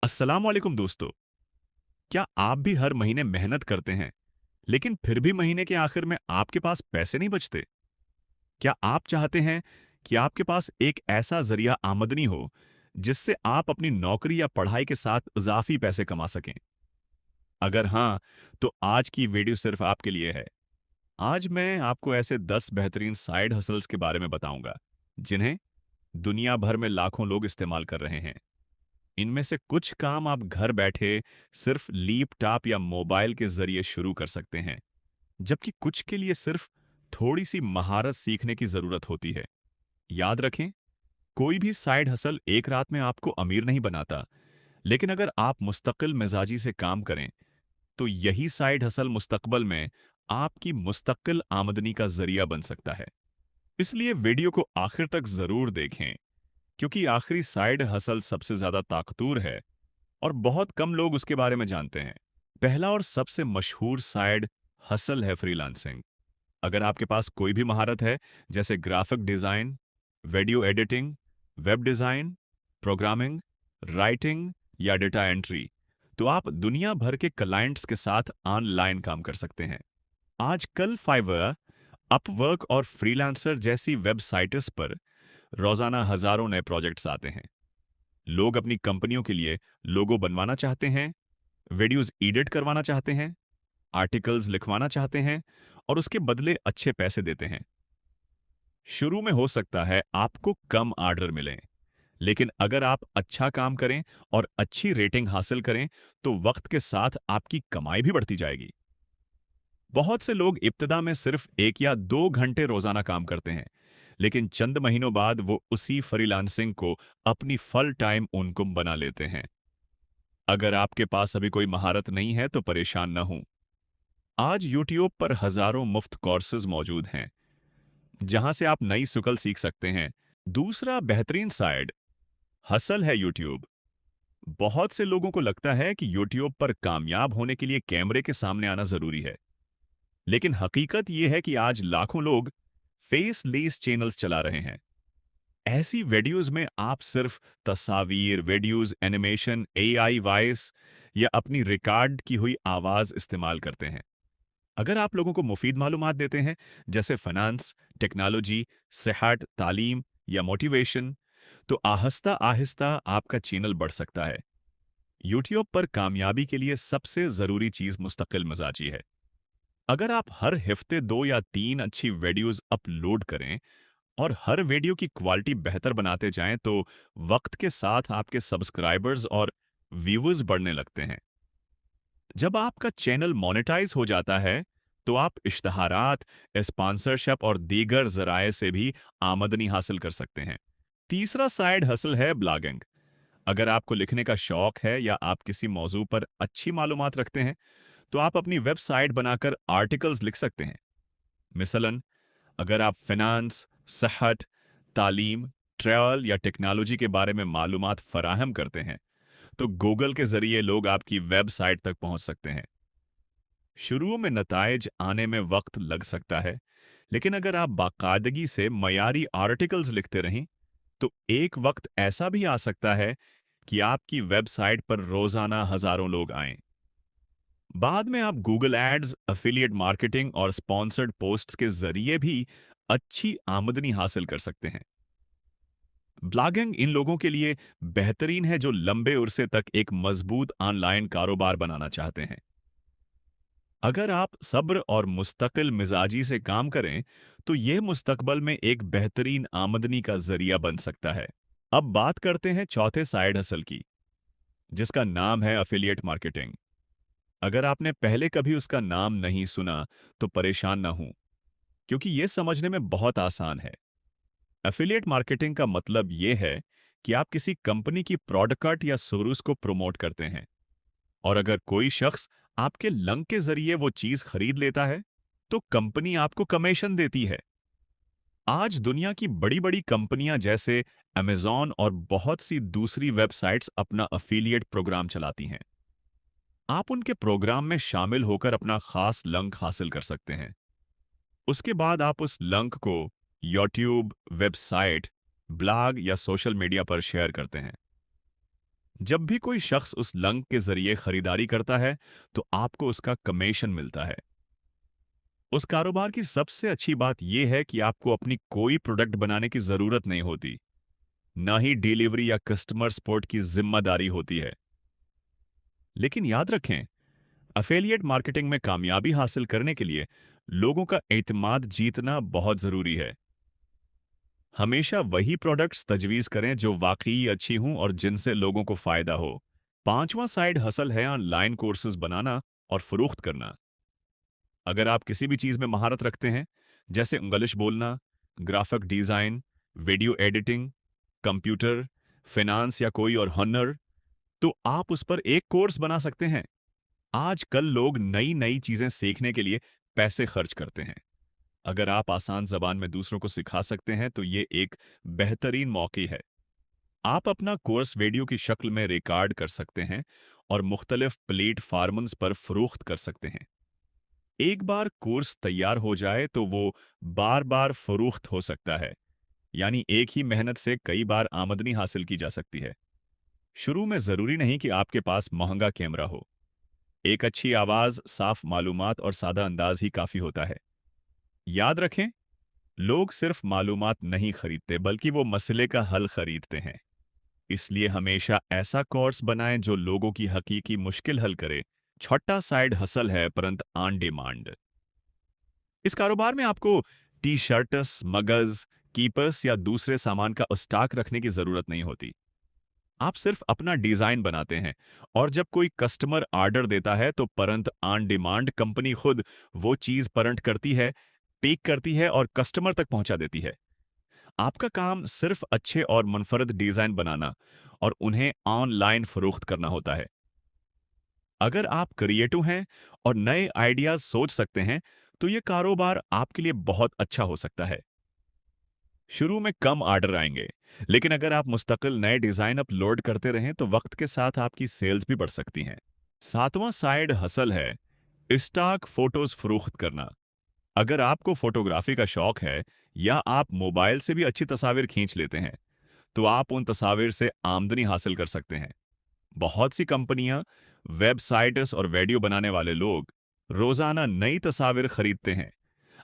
अस्सलाम वालेकुम दोस्तों। क्या आप भी हर महीने मेहनत करते हैं, लेकिन फिर भी महीने के आखिर में आपके पास पैसे नहीं बचते? क्या आप चाहते हैं कि आपके पास एक ऐसा जरिया आमदनी हो, जिससे आप अपनी नौकरी या पढ़ाई के साथ इजाफी पैसे कमा सकें? अगर हाँ, तो आज की वीडियो सिर्फ आपके लिए है। आज मैं आपको ऐसे 10 बेहतरीन साइड हसल्स के बारे में बताऊंगा, जिन्हें दुनिया भर में लाखों लोग इस्तेमाल कर रहे हैं। इनमें से कुछ काम आप घर बैठे सिर्फ लैपटॉप या मोबाइल के जरिए शुरू कर सकते हैं, जबकि कुछ के लिए सिर्फ थोड़ी सी महारत सीखने की जरूरत होती है। याद रखें, कोई भी साइड हसल एक रात में आपको अमीर नहीं बनाता, लेकिन अगर आप मुस्तकिल मिजाजी से काम करें, तो यही साइड हसल मुस्तकबल में आपकी मुस्तकिल आमदनी का जरिया बन सकता है। इसलिए वीडियो को आखिर तक जरूर देखें, क्योंकि आखिरी साइड हसल सबसे ज्यादा ताकतूर है और बहुत कम लोग उसके बारे में जानते हैं। पहला और सबसे मशहूर साइड हसल है फ्रीलांसिंग। अगर आपके पास कोई भी महारत है, जैसे graphic design, video editing, web design, programming, writing या डेटा एंट्री, तो आप दुनिया भर के क्लाइंट्स के साथ ऑनलाइन काम कर सकते हैं। आजकल फाइवर, अपवर्क और फ्रीलांसर जैसी वेबसाइट्स पर रोजाना हजारों नए प्रोजेक्ट्स आते हैं। लोग अपनी कंपनियों के लिए लोगो बनवाना चाहते हैं, वीडियोस एडिट करवाना चाहते हैं, आर्टिकल्स लिखवाना चाहते हैं और उसके बदले अच्छे पैसे देते हैं। शुरू में हो सकता है आपको कम ऑर्डर मिलें, लेकिन अगर आप अच्छा काम करें और अच्छी रेटिंग हासिल करें, तो वक्त के साथ आपकी कमाई भी बढ़ती जाएगी। बहुत से लोग इब्तिदा में सिर्फ 1 या 2 घंटे रोजाना काम करते हैं, लेकिन चंद महीनों बाद वो उसी फ्रीलांसिंग को अपनी फुल टाइम इनकम बना लेते हैं। अगर आपके पास अभी कोई महारत नहीं है, तो परेशान न हो। आज यूट्यूब पर हजारों मुफ्त कोर्सेज मौजूद हैं, जहां से आप नई स्किल सीख सकते हैं। दूसरा बेहतरीन साइड हसल है यूट्यूब। बहुत से लोगों को लगता है कि यूट्यूब पर कामयाब होने के लिए कैमरे के सामने आना जरूरी है, लेकिन हकीकत यह है कि आज लाखों लोग फेसलेस चैनल्स चला रहे हैं। ऐसी वीडियोस में आप सिर्फ तस्वीर, वीडियोस, एनिमेशन, एआई वॉइस या अपनी रिकॉर्ड की हुई आवाज इस्तेमाल करते हैं। अगर आप लोगों को मुफीद मालूमात देते हैं, जैसे फाइनेंस, टेक्नोलॉजी, सेहत, तालीम या मोटिवेशन, तो आहिस्ता आहिस्ता आपका चैनल बढ़ सकता है। यूट्यूब पर कामयाबी के लिए सबसे जरूरी चीज मुस्तकिल मिजाजी है। अगर आप हर हफ्ते 2 या 3 अच्छी वीडियोस अपलोड करें और हर वीडियो की क्वालिटी बेहतर बनाते जाएं, तो वक्त के साथ आपके सब्सक्राइबर्स और व्यूअर्स बढ़ने लगते हैं। जब आपका चैनल मोनेटाइज हो जाता है, तो आप इश्तहारात, स्पॉन्सरशिप और दीगर जराए से भी आमदनी हासिल कर सकते हैं। तीसरा साइड हसल है ब्लॉगिंग। अगर आपको लिखने का शौक है या आप किसी मौजू पर अच्छी मालूमात रखते हैं, तो आप अपनी वेबसाइट बनाकर आर्टिकल्स लिख सकते हैं। मिसलन, अगर आप फिनांस, सेहत, तालीम, ट्रैवल या टेक्नोलॉजी के बारे में मालूमात फराहम करते हैं, तो गूगल के जरिए लोग आपकी वेबसाइट तक पहुंच सकते हैं। शुरू में नताइज आने में वक्त लग सकता है, लेकिन अगर आप बाकायदगी से मयारी आर्टिकल्स लिखते रहें, तो एक वक्त ऐसा भी आ सकता है कि आपकी वेबसाइट पर रोजाना हजारों लोग आएं। बाद में आप गूगल एड्स, एफिलिएट मार्केटिंग और स्पॉन्सर्ड पोस्ट्स के जरिए भी अच्छी आमदनी हासिल कर सकते हैं। ब्लॉगिंग इन लोगों के लिए बेहतरीन है जो लंबे अरसे तक एक मजबूत ऑनलाइन कारोबार बनाना चाहते हैं। अगर आप सब्र और मुस्तकिल मिजाजी से काम करें, तो यह मुस्तकबल में एक बेहतरीन आमदनी का जरिया बन सकता है। अब बात करते हैं चौथे साइड हसल की, जिसका नाम है एफिलिएट मार्केटिंग। अगर आपने पहले कभी उसका नाम नहीं सुना, तो परेशान ना हो, क्योंकि यह समझने में बहुत आसान है। एफिलिएट मार्केटिंग का मतलब यह है कि आप किसी कंपनी की प्रोडक्ट या सर्विस को प्रमोट करते हैं, और अगर कोई शख्स आपके लिंक के जरिए वो चीज खरीद लेता है, तो कंपनी आपको कमीशन देती है। आज दुनिया की बड़ी बड़ी कंपनियां जैसे अमेजॉन और बहुत सी दूसरी वेबसाइट्स अपना एफिलिएट प्रोग्राम चलाती हैं। आप उनके प्रोग्राम में शामिल होकर अपना खास लिंक हासिल कर सकते हैं। उसके बाद आप उस लिंक को यूट्यूब, वेबसाइट, ब्लॉग या सोशल मीडिया पर शेयर करते हैं। जब भी कोई शख्स उस लिंक के जरिए खरीदारी करता है, तो आपको उसका कमीशन मिलता है। उस कारोबार की सबसे अच्छी बात यह है कि आपको अपनी कोई प्रोडक्ट बनाने की जरूरत नहीं होती, ना ही डिलीवरी या कस्टमर सपोर्ट की जिम्मेदारी होती है। लेकिन याद रखें, अफिलिएट मार्केटिंग में कामयाबी हासिल करने के लिए लोगों का एतमाद जीतना बहुत जरूरी है। हमेशा वही प्रोडक्ट्स तजवीज करें जो वाकई अच्छी हों और जिनसे लोगों को फायदा हो। पांचवा साइड हसल है ऑनलाइन कोर्सेज बनाना और फरोख्त करना। अगर आप किसी भी चीज में महारत रखते हैं, जैसे इंग्लिश बोलना, graphic design, video editing, computer, finance या कोई और हनर, तो आप उस पर एक कोर्स बना सकते हैं। आजकल लोग नई नई चीजें सीखने के लिए पैसे खर्च करते हैं। अगर आप आसान जबान में दूसरों को सिखा सकते हैं, तो ये एक बेहतरीन मौका है। आप अपना कोर्स वीडियो की शक्ल में रिकॉर्ड कर सकते हैं और मुख्तलिफ प्लेटफॉर्म्स पर फरोख्त कर सकते हैं। एक बार कोर्स तैयार हो जाए तो वो बार बार फरोख्त हो सकता है, यानी एक ही मेहनत से कई बार आमदनी हासिल की जा सकती है। शुरू में जरूरी नहीं कि आपके पास महंगा कैमरा हो। एक अच्छी आवाज, साफ मालूमात और सादा अंदाज ही काफी होता है। याद रखें, लोग सिर्फ मालूमात नहीं खरीदते, बल्कि वो मसले का हल खरीदते हैं। इसलिए हमेशा ऐसा कोर्स बनाएं जो लोगों की हकीकी मुश्किल हल करे। छोटा साइड हसल है, परंतु ऑन डिमांड। इस कारोबार में आपको टी शर्ट्स, मगज, कीपर्स या दूसरे सामान का स्टॉक रखने की जरूरत नहीं होती। आप सिर्फ अपना डिजाइन बनाते हैं, और जब कोई कस्टमर ऑर्डर देता है तो परंत ऑन डिमांड कंपनी खुद वो चीज परंट करती है, पैक करती है और कस्टमर तक पहुंचा देती है। आपका काम सिर्फ अच्छे और मुनफरद डिजाइन बनाना और उन्हें ऑनलाइन फरोख्त करना होता है। अगर आप क्रिएटिव हैं और नए आइडियाज सोच सकते हैं, तो यह कारोबार आपके लिए बहुत अच्छा हो सकता है। शुरू में कम ऑर्डर आएंगे, लेकिन अगर आप मुस्तकिल नए डिजाइन अपलोड करते रहें तो वक्त के साथ आपकी सेल्स भी बढ़ सकती हैं। सातवां साइड हसल है स्टॉक फोटोज फरोख्त करना। अगर आपको फोटोग्राफी का शौक है या आप मोबाइल से भी अच्छी तस्वीर खींच लेते हैं, तो आप उन तस्वीर से आमदनी हासिल कर सकते हैं। बहुत सी कंपनियां, वेबसाइट्स और वीडियो बनाने वाले लोग रोजाना नई तस्वीर खरीदते हैं।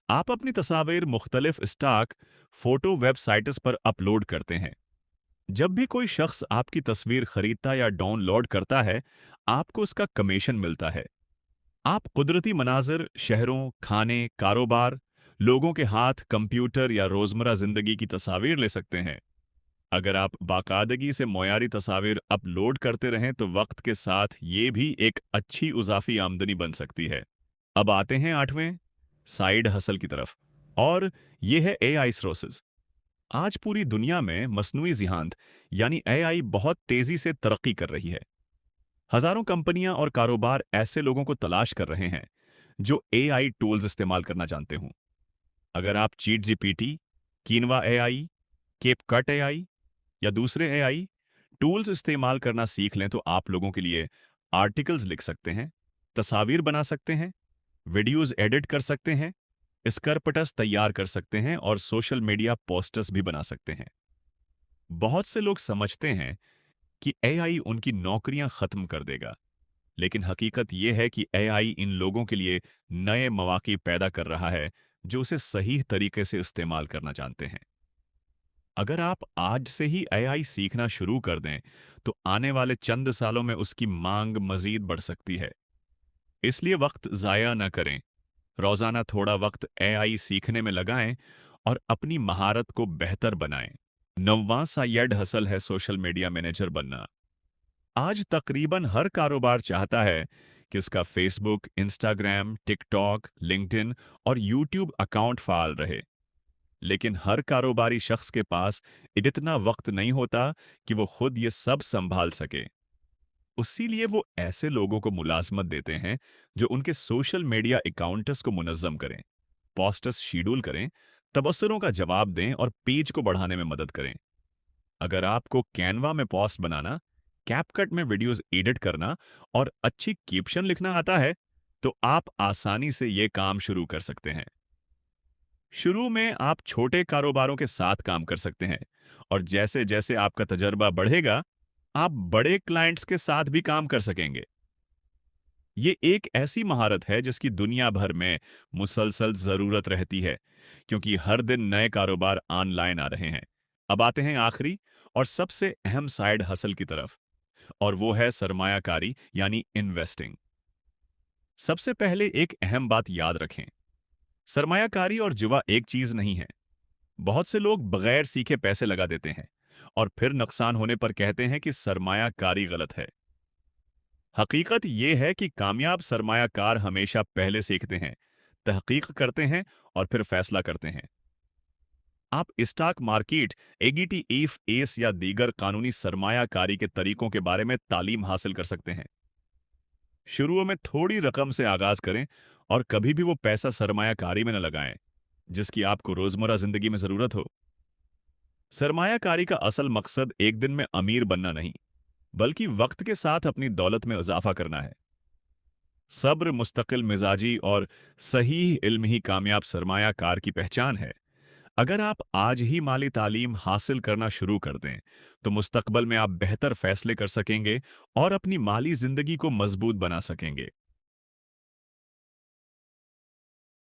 आप अपनी तस्वीर मुख्तलिफ स्टॉक फोटो वेबसाइट्स पर अपलोड करते हैं। जब भी कोई शख्स आपकी तस्वीर खरीदता या डाउनलोड करता है, आपको उसका कमीशन मिलता है। आप कुदरती मनाजिर, शहरों, खाने, कारोबार, लोगों के हाथ, कंप्यूटर या रोजमर्रा जिंदगी की तस्वीर ले सकते हैं। अगर आप बाकायदगी से मयारी तस्वीर अपलोड करते रहें तो वक्त के साथ ये भी एक अच्छी उजाफी आमदनी बन सकती है। अब आते हैं आठवें साइड हसल की तरफ, और ये है एआई सोर्सेज। आज पूरी दुनिया में मसनूई ज़िहानत यानी एआई बहुत तेजी से तरक्की कर रही है। हजारों कंपनियां और कारोबार ऐसे लोगों को तलाश कर रहे हैं जो एआई टूल्स इस्तेमाल करना जानते हों। अगर आप चीट जीपीटी, कीनवा एआई, केपकट एआई या दूसरे एआई टूल्स इस्तेमाल करना सीख लें, तो आप लोगों के लिए आर्टिकल्स लिख सकते हैं, तस्वीर बना सकते हैं, वीडियोस एडिट कर सकते हैं, स्क्रप्ट्स तैयार कर सकते हैं और सोशल मीडिया पोस्टर्स भी बना सकते हैं। बहुत से लोग समझते हैं कि एआई उनकी नौकरियां खत्म कर देगा, लेकिन हकीकत यह है कि एआई इन लोगों के लिए नए मौके पैदा कर रहा है जो उसे सही तरीके से इस्तेमाल करना जानते हैं। अगर आप आज से ही एआई सीखना शुरू कर दें, तो आने वाले चंद सालों में उसकी मांग मजीद बढ़ सकती है। इसलिए वक्त जाया न करें। रोजाना थोड़ा वक्त एआई सीखने में लगाएं और अपनी महारत को बेहतर बनाएं। नौवां साइड हसल है सोशल मीडिया मैनेजर बनना। आज तकरीबन हर कारोबार चाहता है कि उसका फेसबुक, इंस्टाग्राम, टिकटॉक, लिंक्डइन और यूट्यूब अकाउंट फाल रहे। लेकिन हर कारोबारी शख्स के पास इतना वक्त नहीं होता कि वो खुद ये सब संभाल सके। इसीलिए वो ऐसे लोगों को मुलाजमत देते हैं जो उनके सोशल मीडिया अकाउंट्स को मुनज़्ज़म करें, पोस्ट्स शेड्यूल करें, तबसरों का जवाब दें और पेज को बढ़ाने में मदद करें। अगर आपको कैनवा में पोस्ट बनाना, कैपकट में वीडियोस एडिट करना और अच्छी कैप्शन लिखना आता है, तो आप आसानी से ये काम शुरू कर सकते हैं। शुरू में आप छोटे कारोबारों के साथ काम कर सकते हैं, और जैसे जैसे आपका तजर्बा बढ़ेगा, आप बड़े क्लाइंट्स के साथ भी काम कर सकेंगे। ये एक ऐसी महारत है जिसकी दुनिया भर में मुसलसल जरूरत रहती है, क्योंकि हर दिन नए कारोबार ऑनलाइन आ रहे हैं। अब आते हैं आखिरी और सबसे अहम साइड हसल की तरफ, और वो है सरमायाकारी यानी इन्वेस्टिंग। सबसे पहले एक अहम बात याद रखें, सरमायाकारी और जुआ एक चीज नहीं है। बहुत से लोग बगैर सीखे पैसे लगा देते हैं और फिर नुकसान होने पर कहते हैं कि सरमायाकारी गलत है। हकीकत यह है कि कामयाब सरमायाकार हमेशा पहले सीखते हैं, तहकीक करते हैं और फिर फैसला करते हैं। आप स्टॉक मार्केट, एगीटीएफ एस या दीगर कानूनी सरमायाकारी के तरीकों के बारे में तालीम हासिल कर सकते हैं। शुरू में थोड़ी रकम से आगाज करें और कभी भी वो पैसा सरमायाकारी में न लगाएं जिसकी आपको रोजमर्रा जिंदगी में जरूरत हो। सरमायाकारी का असल मकसद एक दिन में अमीर बनना नहीं, बल्कि वक्त के साथ अपनी दौलत में इजाफा करना है। सब्र, मुस्तकिल मिजाजी और सही इल्म ही कामयाब सरमायाकार की पहचान है। अगर आप आज ही माली तालीम हासिल करना शुरू कर दें, तो मुस्तकबल में आप बेहतर फैसले कर सकेंगे और अपनी माली जिंदगी को मजबूत बना सकेंगे।